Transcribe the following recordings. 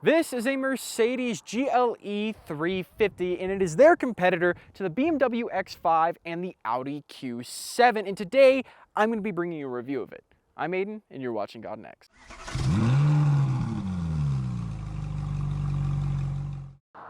This is a Mercedes GLE 350, and it is their competitor to the BMW X5 and the Audi Q7. And today, I'm going to be bringing you a review of it. I'm Aiden, and you're watching God Next.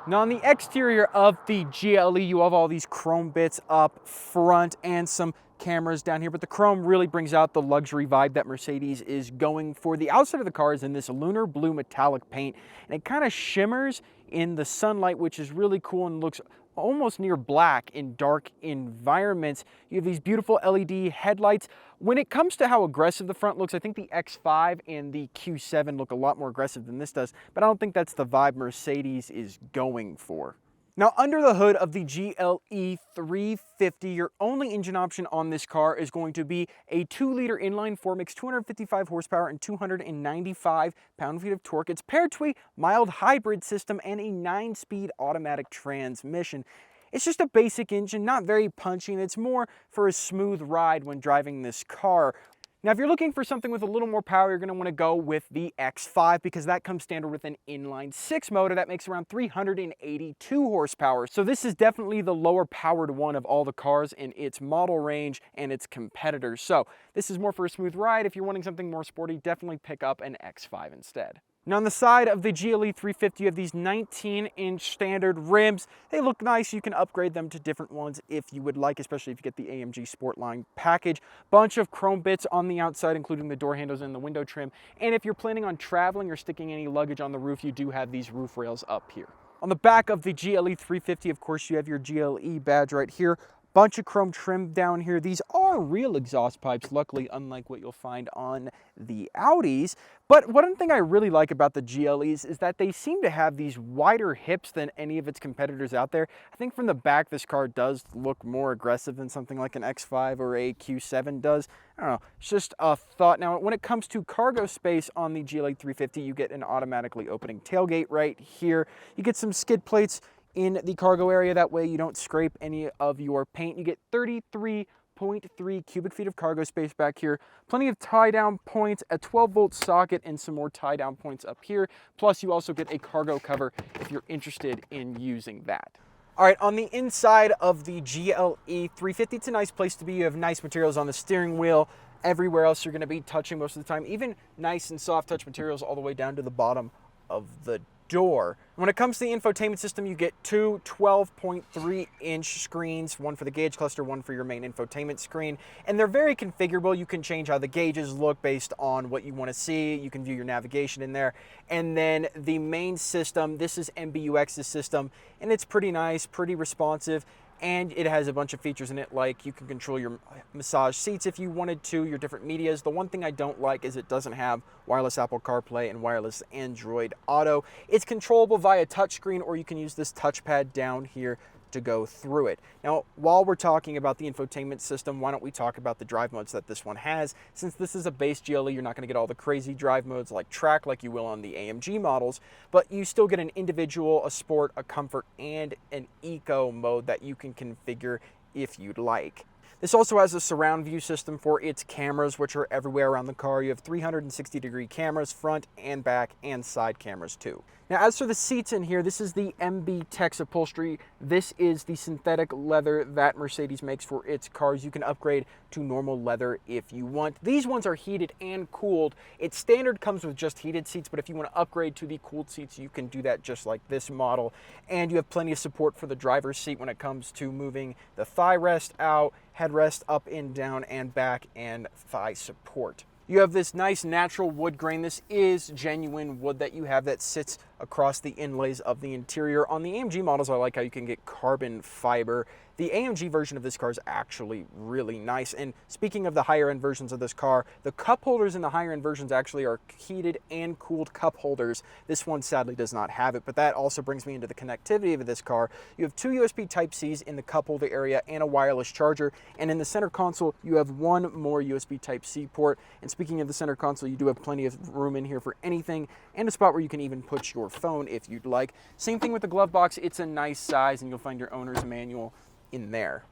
Now, on the exterior of the GLE, you have all these chrome bits up front and some cameras down here, but the chrome really brings out the luxury vibe that Mercedes is going for. The outside of the car is in this lunar blue metallic paint, and it kind of shimmers in the sunlight, which is really cool and looks almost near black in dark environments. You have these beautiful LED headlights. When it comes to how aggressive the front looks, I think the X5 and the Q7 look a lot more aggressive than this does, but I don't think that's the vibe Mercedes is going for. Now, under the hood of the GLE 350, your only engine option on this car is going to be a 2-liter inline-4 mix, 255 horsepower and 295 pound-feet of torque. It's paired to a mild hybrid system and a 9-speed automatic transmission. It's just a basic engine, not very punchy, and it's more for a smooth ride when driving this car. Now, if you're looking for something with a little more power, you're going to want to go with the X5 because that comes standard with an inline-6 motor that makes around 382 horsepower. So this is definitely the lower powered one of all the cars in its model range and its competitors. So this is more for a smooth ride. If you're wanting something more sporty, definitely pick up an X5 instead. Now, on the side of the GLE 350, you have these 19-inch standard rims. They look nice. You can upgrade them to different ones if you would like, especially if you get the AMG Sportline package. Bunch of chrome bits on the outside, including the door handles and the window trim. And if you're planning on traveling or sticking any luggage on the roof, you do have these roof rails up here. On the back of the GLE 350, of course, you have your GLE badge right here. Bunch of chrome trim down here. These are real exhaust pipes, luckily, unlike what you'll find on the Audis. But one thing I really like about the GLEs is that they seem to have these wider hips than any of its competitors out there. I think from the back, this car does look more aggressive than something like an X5 or a Q7 does. I don't know, it's just a thought. Now, when it comes to cargo space on the GLE 350, you get an automatically opening tailgate right here. You get some skid plates in the cargo area. That way you don't scrape any of your paint. You get 33.3 cubic feet of cargo space back here. Plenty of tie-down points, a 12-volt socket, and some more tie-down points up here. Plus, you also get a cargo cover if you're interested in using that. All right, on the inside of the GLE 350, it's a nice place to be. You have nice materials on the steering wheel. Everywhere else you're going to be touching most of the time. Even nice and soft touch materials all the way down to the bottom of the door. When it comes to the infotainment system, you get two 12.3-inch screens, one for the gauge cluster, one for your main infotainment screen, and they're very configurable. You can change how the gauges look based on what you want to see. You can view your navigation in there. And then the main system, this is MBUX's system, and it's pretty nice, pretty responsive. And it has a bunch of features in it, like you can control your massage seats if you wanted to, your different medias. The one thing I don't like is it doesn't have wireless Apple CarPlay and wireless Android Auto. It's controllable via touchscreen, or you can use this touchpad down here to go through it. Now, while we're talking about the infotainment system, why don't we talk about the drive modes that this one has? Since this is a base GLE, you're not going to get all the crazy drive modes like track like you will on the AMG models, but you still get an individual, a sport, a comfort, and an eco mode that you can configure if you'd like. This also has a surround view system for its cameras, which are everywhere around the car. You have 360-degree cameras, front and back, and side cameras too. Now, as for the seats in here, this is the MB Tex upholstery. This is the synthetic leather that Mercedes makes for its cars. You can upgrade to normal leather if you want. These ones are heated and cooled. Its standard comes with just heated seats, but if you want to upgrade to the cooled seats, you can do that just like this model. And you have plenty of support for the driver's seat when it comes to moving the thigh rest out, headrest up and down, and back, and thigh support. You have this nice natural wood grain. This is genuine wood that you have that sits across the inlays of the interior. On the AMG models, I like how you can get carbon fiber. The AMG version of this car is actually really nice. And speaking of the higher end versions of this car, the cup holders in the higher end versions actually are heated and cooled cup holders. This one sadly does not have it, but that also brings me into the connectivity of this car. You have two USB Type-Cs in the cup holder area and a wireless charger. And in the center console, you have one more USB Type-C port. And speaking of the center console, you do have plenty of room in here for anything, and a spot where you can even put your phone if you'd like. Same thing with the glove box. It's a nice size, and you'll find your owner's manual in there.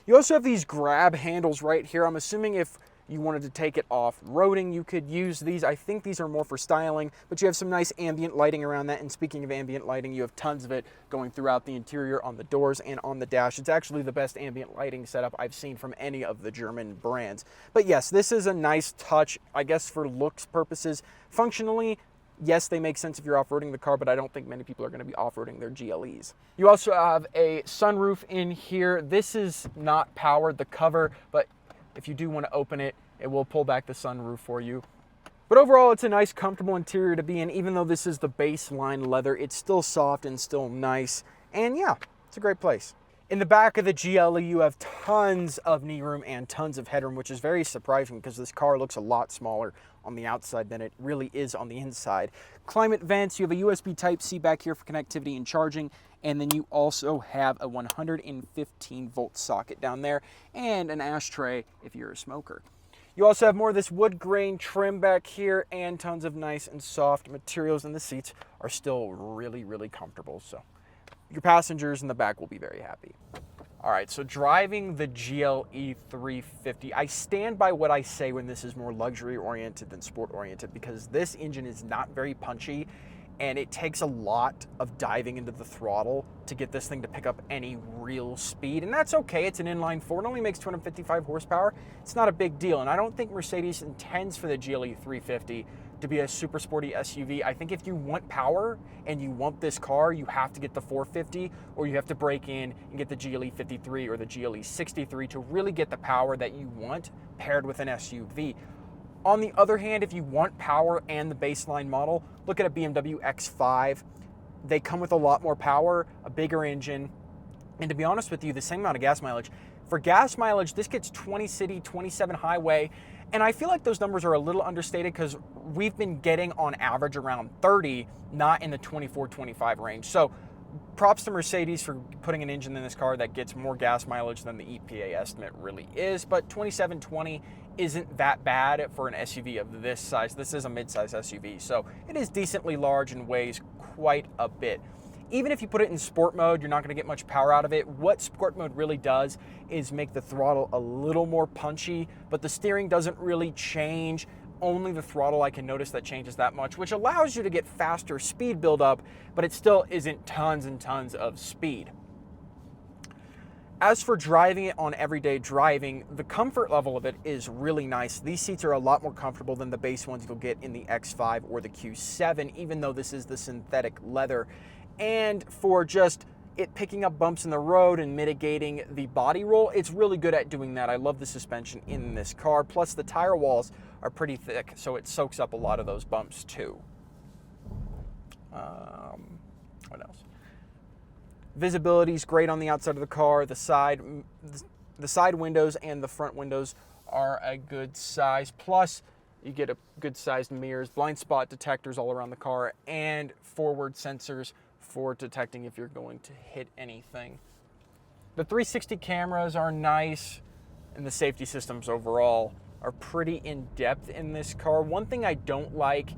You also have these grab handles right here. I'm assuming if you wanted to take it off-roading, you could use these. I think these are more for styling, but you have some nice ambient lighting around that. And speaking of ambient lighting, you have tons of it going throughout the interior, on the doors and on the dash. It's actually the best ambient lighting setup I've seen from any of the German brands. But yes, this is a nice touch, I guess, for looks purposes. Functionally, yes, they make sense if you're off-roading the car, but I don't think many people are going to be off-roading their GLEs. You also have a sunroof in here. This is not powered, the cover, but if you do want to open it, it will pull back the sunroof for you. But overall, it's a nice, comfortable interior to be in. Even though this is the baseline leather, it's still soft and still nice. And yeah, it's a great place. In the back of the GLE, you have tons of knee room and tons of headroom, which is very surprising because this car looks a lot smaller on the outside than it really is on the inside. Climate vents, you have a USB Type-C back here for connectivity and charging, and then you also have a 115-volt socket down there and an ashtray if you're a smoker. You also have more of this wood grain trim back here and tons of nice and soft materials, and the seats are still really, really comfortable. So your passengers in the back will be very happy. All right, so driving the GLE 350, I stand by what I say when this is more luxury oriented than sport oriented, because this engine is not very punchy and it takes a lot of diving into the throttle to get this thing to pick up any real speed. And that's okay, it's an inline four, it only makes 255 horsepower. It's not a big deal, and I don't think Mercedes intends for the GLE 350 to be a super sporty SUV. I think if you want power and you want this car, you have to get the 450, or you have to break in and get the GLE 53 or the GLE 63 to really get the power that you want paired with an SUV. On the other hand, if you want power and the baseline model, look at a BMW X5. They come with a lot more power, a bigger engine, and to be honest with you, the same amount of gas mileage. For gas mileage, this gets 20 city, 27 highway, and I feel like those numbers are a little understated because we've been getting on average around 30, not in the 24, 25 range. So props to Mercedes for putting an engine in this car that gets more gas mileage than the EPA estimate really is, but 2720 isn't that bad for an SUV of this size. This is a mid-size SUV, so it is decently large and weighs quite a bit. Even if you put it in sport mode, you're not going to get much power out of it. What sport mode really does is make the throttle a little more punchy, but the steering doesn't really change. Only the throttle I can notice that changes that much, which allows you to get faster speed buildup, but it still isn't tons and tons of speed. As for driving it on everyday driving, the comfort level of it is really nice. These seats are a lot more comfortable than the base ones you'll get in the X5 or the Q7, even though this is the synthetic leather. And for just it picking up bumps in the road and mitigating the body roll, it's really good at doing that. I love the suspension in this car. Plus the tire walls are pretty thick, so it soaks up a lot of those bumps too. What else? Visibility is great on the outside of the car. The side windows and the front windows are a good size. Plus, you get a good sized mirrors, blind spot detectors all around the car, and forward sensors for detecting if you're going to hit anything. The 360 cameras are nice, and the safety systems overall are pretty in-depth in this car. One thing I don't like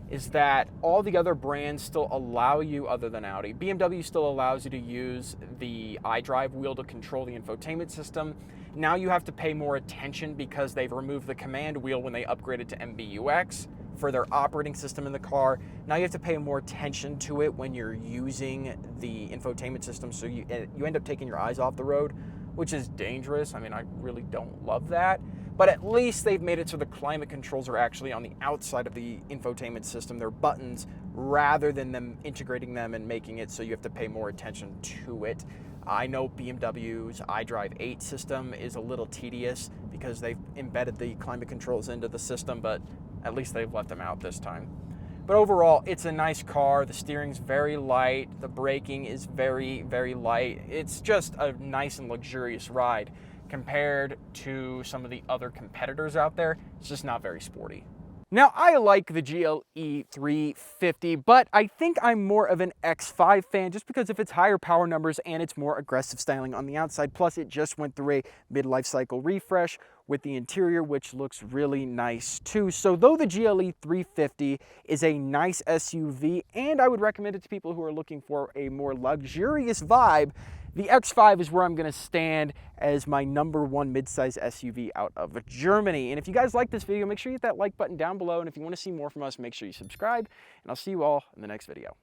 is that all the other brands still allow you, other than Audi, BMW still allows you to use the iDrive wheel to control the infotainment system. Now you have to pay more attention because they've removed the command wheel when they upgraded to MBUX for their operating system in the car. Now you have to pay more attention to it when you're using the infotainment system, so you end up taking your eyes off the road, which is dangerous. I mean, I really don't love that. But at least they've made it so the climate controls are actually on the outside of the infotainment system. They're buttons rather than them integrating them and making it so you have to pay more attention to it. I know BMW's iDrive 8 system is a little tedious because they've embedded the climate controls into the system, but at least they've left them out this time. But overall, it's a nice car. The steering's very light. The braking is very, very light. It's just a nice and luxurious ride. Compared to some of the other competitors out there, it's just not very sporty. Now, I like the GLE 350, but I think I'm more of an X5 fan just because of its higher power numbers and its more aggressive styling on the outside. Plus, it just went through a mid-life cycle refresh with the interior, which looks really nice too. So though the GLE 350 is a nice SUV, and I would recommend it to people who are looking for a more luxurious vibe, the X5 is where I'm gonna stand as my #1 midsize SUV out of Germany. And if you guys like this video, make sure you hit that like button down below. And if you wanna see more from us, make sure you subscribe. And I'll see you all in the next video.